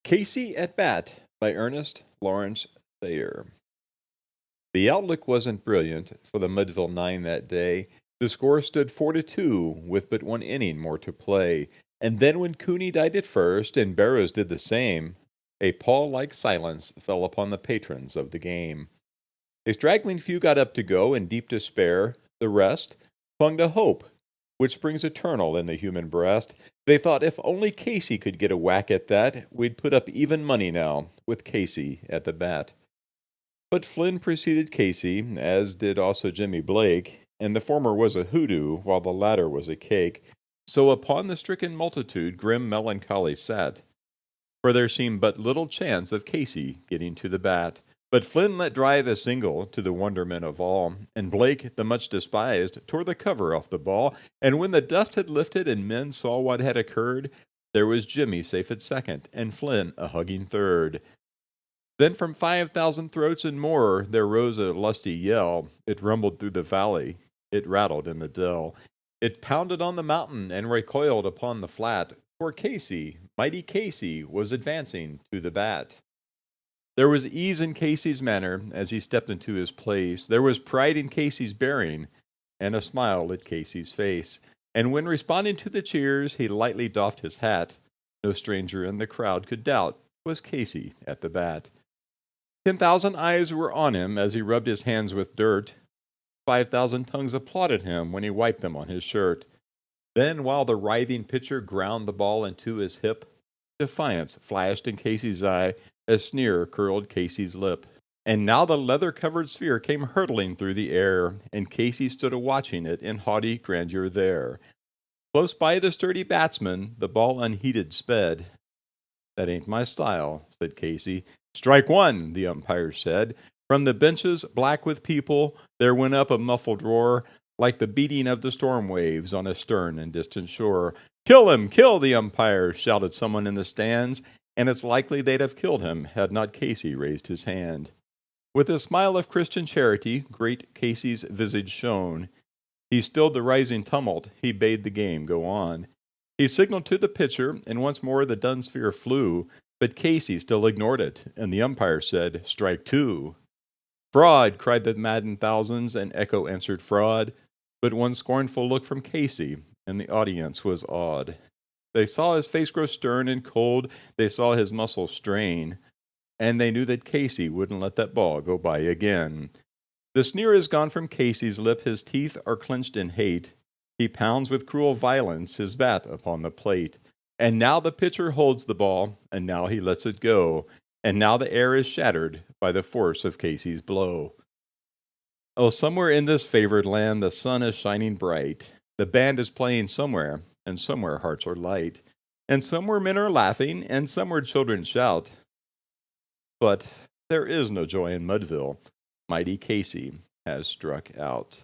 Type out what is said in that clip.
Casey at Bat by Ernest Thayer. The outlook wasn't brilliant for the Mudville Nine that day. The score stood 4-2 with but one inning more to play. And then when Cooney died at first and Barrows did the same, a pall-like silence fell upon the patrons of the game. A straggling few got up to go in deep despair. The rest clung to hope, which springs eternal in the human breast. They thought if only Casey could get a whack at that, we'd put up even money now, with Casey at the bat. But Flynn preceded Casey, as did also Jimmy Blake, and the former was a hoodoo, while the latter was a cake. So upon the stricken multitude grim melancholy sat, for there seemed but little chance of Casey getting to the bat. But Flynn let drive a single, to the wonderment of all, and Blake, the much despised, tore the cover off the ball, and when the dust had lifted and men saw what had occurred, there was Jimmy safe at second, and Flynn a hugging third. Then from 5,000 throats and more there rose a lusty yell. It rumbled through the valley, it rattled in the dell. It pounded on the mountain and recoiled upon the flat, for Casey, mighty Casey, was advancing to the bat. There was ease in Casey's manner as he stepped into his place. There was pride in Casey's bearing, and a smile lit Casey's face. And when responding to the cheers, he lightly doffed his hat. No stranger in the crowd could doubt 'twas Casey at the bat. 10,000 eyes were on him as he rubbed his hands with dirt. 5,000 tongues applauded him when he wiped them on his shirt. Then, while the writhing pitcher ground the ball into his hip, defiance flashed in Casey's eye, a sneer curled Casey's lip. And now the leather-covered sphere came hurtling through the air, and Casey stood a-watching it in haughty grandeur there. Close by the sturdy batsman, the ball unheeded sped. "That ain't my style," said Casey. "Strike one," the umpire said. From the benches, black with people, there went up a muffled roar, like the beating of the storm waves on a stern and distant shore. "Kill him! Kill the umpire!" shouted someone in the stands, and it's likely they'd have killed him had not Casey raised his hand. With a smile of Christian charity, great Casey's visage shone. He stilled the rising tumult, he bade the game go on. He signaled to the pitcher, and once more the dun sphere flew, but Casey still ignored it, and the umpire said, "Strike two." "Fraud!" cried the maddened thousands, and echo answered fraud. But one scornful look from Casey, and the audience was awed. They saw his face grow stern and cold, they saw his muscles strain, and they knew that Casey wouldn't let that ball go by again. The sneer is gone from Casey's lip, his teeth are clenched in hate. He pounds with cruel violence his bat upon the plate. And now the pitcher holds the ball, and now he lets it go, and now the air is shattered by the force of Casey's blow. Oh, somewhere in this favored land the sun is shining bright. The band is playing somewhere, and somewhere hearts are light. And somewhere men are laughing, and somewhere children shout. But there is no joy in Mudville. Mighty Casey has struck out.